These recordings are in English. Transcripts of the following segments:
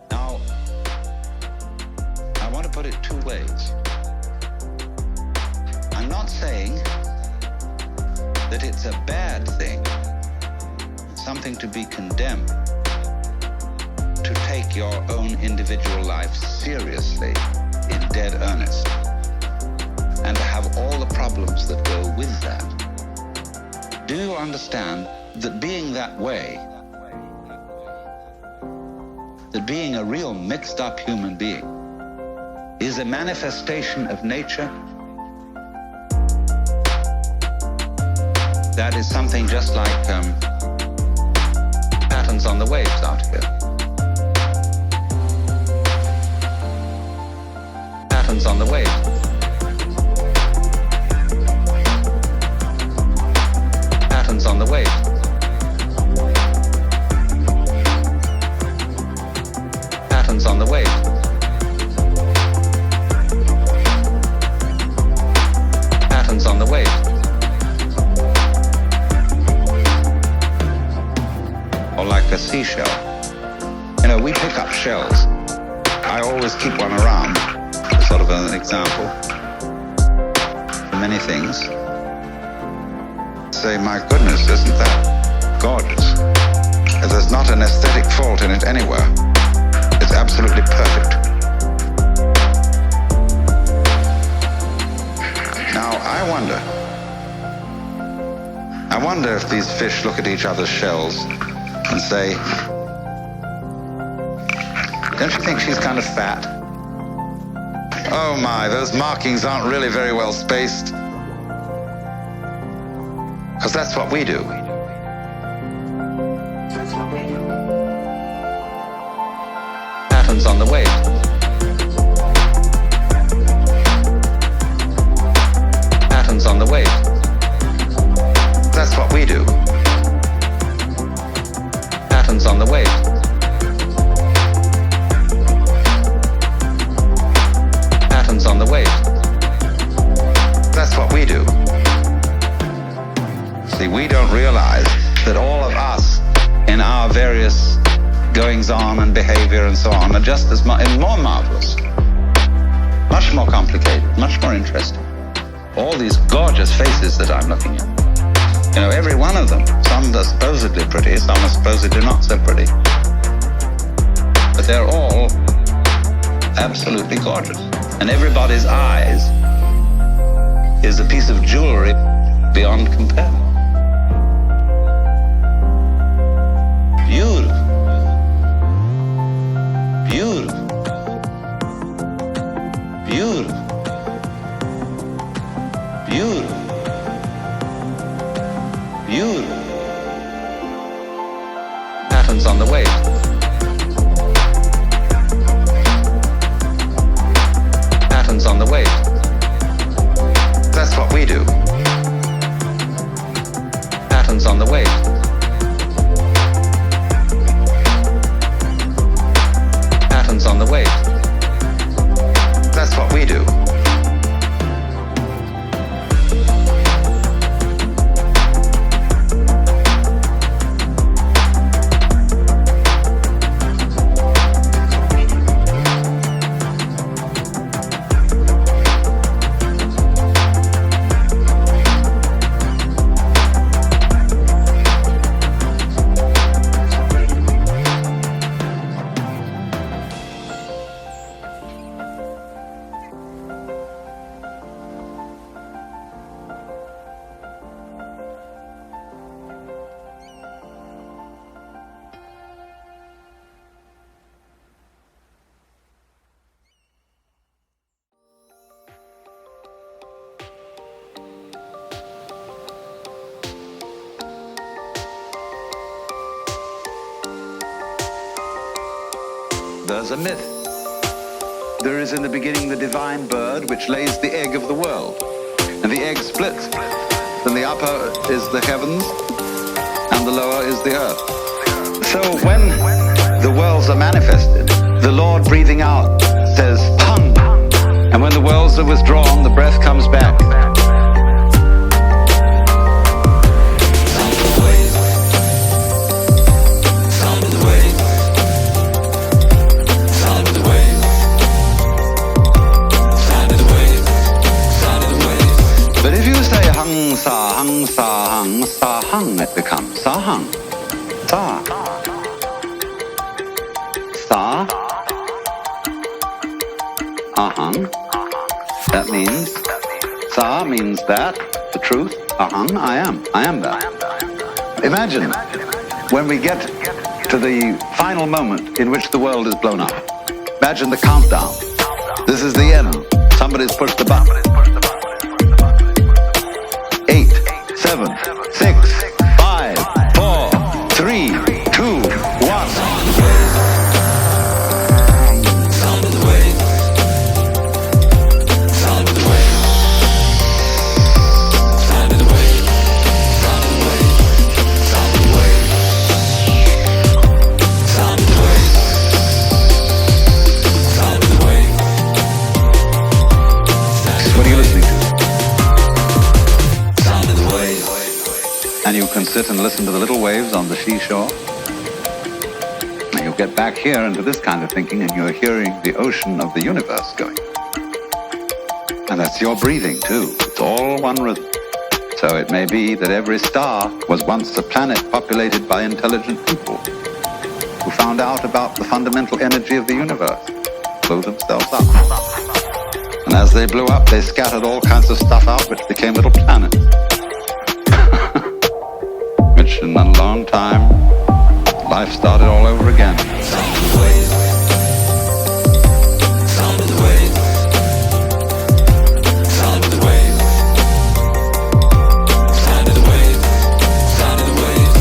Now, I want to put it two ways. I'm not saying that it's a bad thing, something to be condemned, to take your own individual life seriously, in dead earnest, and to have all the problems that go with that. Do you understand that being that way, that being a real mixed up human being, is a manifestation of nature? That is something just like patterns on the waves out here. Patterns on the waves. Patterns on the waves. Patterns on the waves. Patterns on the waves. Or like a seashell. You know, we pick up shells. I always keep one around, sort of an example for many things. Say, my goodness, isn't that gorgeous? There's not an aesthetic fault in it anywhere. It's absolutely perfect. Now, I wonder if these fish look at each other's shells and say, don't you think she's kind of fat? Oh my, those markings aren't really very well spaced. Because that's what we do. Patterns on the wave. Patterns on the wave. That's what we do. Patterns on the wave. Patterns on the wave. That's what we do. See, we don't realize that all of us in our various goings on and behavior and so on are just as more marvelous, much more complicated, much more interesting. All these gorgeous faces that I'm looking at. You know, every one of them. Some are supposedly pretty, some are supposedly not so pretty. But they're all absolutely gorgeous. And everybody's eyes is a piece of jewelry beyond compare. Beautiful. Beautiful. Beautiful. Beautiful. Beautiful. Patterns on the wave. Patterns on the wave. That's what we do. Patterns on the wave. Patterns on the wave. That's what we do. There's a myth. There is in the beginning the divine bird which lays the egg of the world. And the egg splits. And the upper is the heavens and the lower is the earth. So when the worlds are manifested, the Lord breathing out says, "Hung." And when the worlds are withdrawn, the breath comes back. But if you say hung, sa, hung, sa, hung, sa, hung, it becomes sa, hung, sa. Sa, ahang. That means, sa means that, the truth, ahang, I am that. Imagine when we get to the final moment in which the world is blown up. Imagine the countdown. This is the end. Somebody's pushed the button. 8, 7, 6, 5, 4, 3, 2, 1. And you can sit and listen to the little waves on the seashore. And you'll get back here into this kind of thinking, and you're hearing the ocean of the universe going. And that's your breathing, too. It's all one rhythm. So it may be that every star was once a planet populated by intelligent people who found out about the fundamental energy of the universe, blew themselves up. And as they blew up, they scattered all kinds of stuff out, which became little planets. Which in a long time, life started all over again. Sound of the waves. Sound of the waves. Sound of the waves. Sound of the waves. Sound of the waves.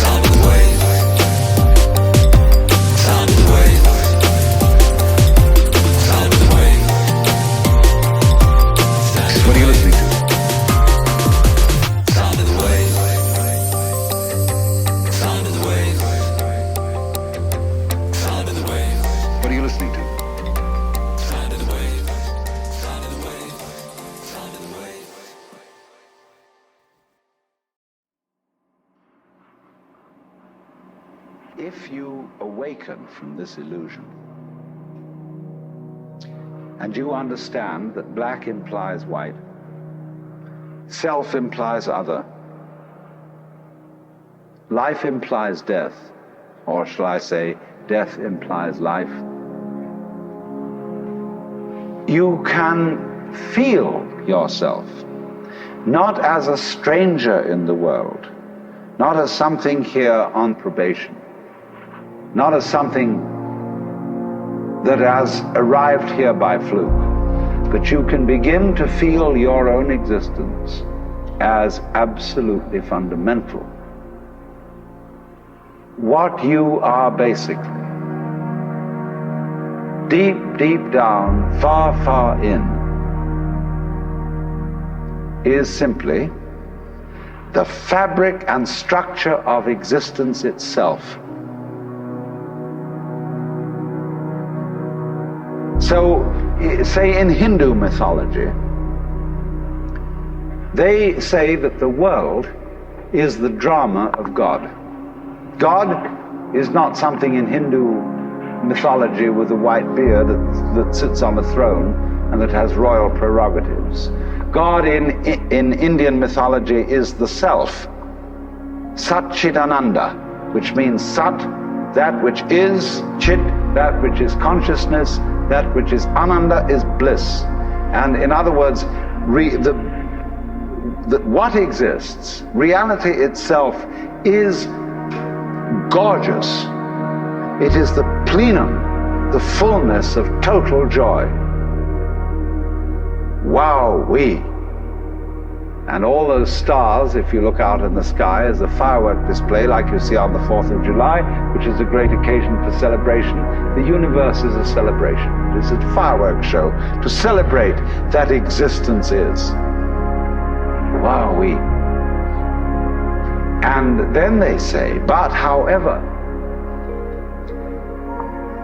Sound of the waves. Sound of the waves. Sound of the waves. What are you listening to? Sound of the waves. Sound of the waves. Sound of the waves. What are you listening to? Sound of the waves. Sound of the waves. Sound of the waves. If you awaken from this illusion, and you understand that black implies white, self implies other, life implies death, or shall I say, death implies life, you can feel yourself not as a stranger in the world, not as something here on probation, not as something that has arrived here by fluke, but you can begin to feel your own existence as absolutely fundamental. What you are basically, deep, deep down, far, far in, is simply the fabric and structure of existence itself. So, say in Hindu mythology, they say that the world is the drama of God. God is not something in Hindu mythology with a white beard that sits on a throne and that has royal prerogatives. God in Indian mythology is the self, Satchidananda, which means Sat, that which is, Chit, that which is consciousness, that which is Ananda is bliss. And in other words, what exists, reality itself, is gorgeous. It is the plenum, the fullness of total joy. Wow-wee. And all those stars, if you look out in the sky, as a firework display like you see on the 4th of July, which is a great occasion for celebration. The universe is a celebration. It is a fireworks show to celebrate that existence is. Wow-wee. And then they say, but however,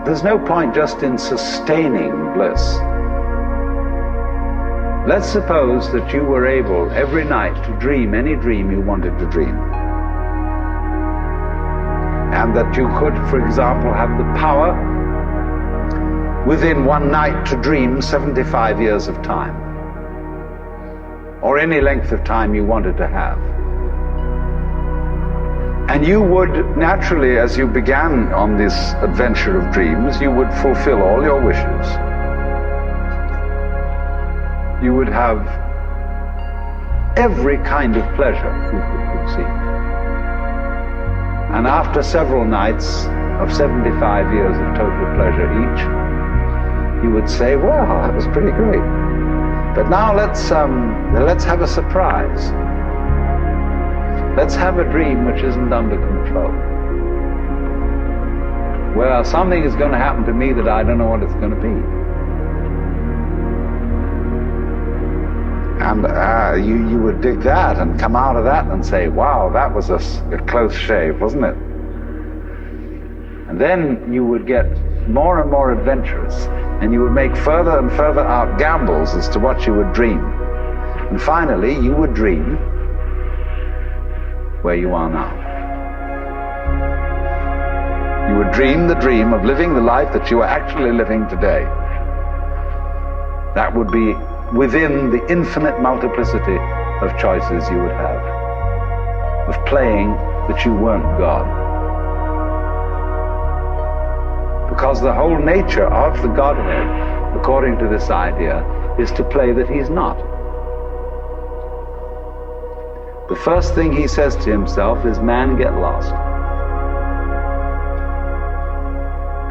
there's no point just in sustaining bliss. Let's suppose that you were able every night to dream any dream you wanted to dream. And that you could, for example, have the power within one night to dream 75 years of time, or any length of time you wanted to have. And you would naturally, as you began on this adventure of dreams, you would fulfill all your wishes. You would have every kind of pleasure you could conceive. And after several nights of 75 years of total pleasure each, you would say, well, that was pretty great. But now let's have a surprise. Let's have a dream which isn't under control. Well, something is going to happen to me that I don't know what it's going to be. And you would dig that and come out of that and say, wow, that was a close shave, wasn't it? And then you would get more and more adventurous, and you would make further and further out gambles as to what you would dream. And finally, you would dream where you are now. You would dream the dream of living the life that you are actually living today. That would be within the infinite multiplicity of choices you would have, of playing that you weren't God. Because the whole nature of the Godhead, according to this idea, is to play that he's not. The first thing he says to himself is, man, get lost.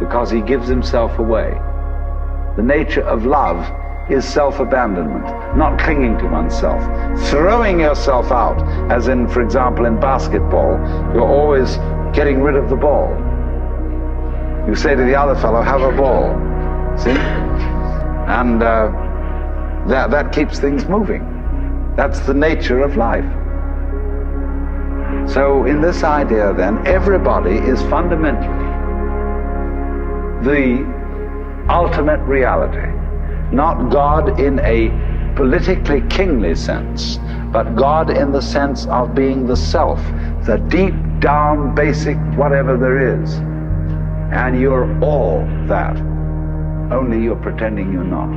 Because he gives himself away. The nature of love is self-abandonment, not clinging to oneself, throwing yourself out, as in, for example, in basketball, you're always getting rid of the ball. You say to the other fellow, have a ball, see? And that keeps things moving. That's the nature of life. So in this idea then, everybody is fundamentally the ultimate reality. Not God in a politically kingly sense, but God in the sense of being the self, the deep down basic whatever there is. And you're all that, only you're pretending you're not.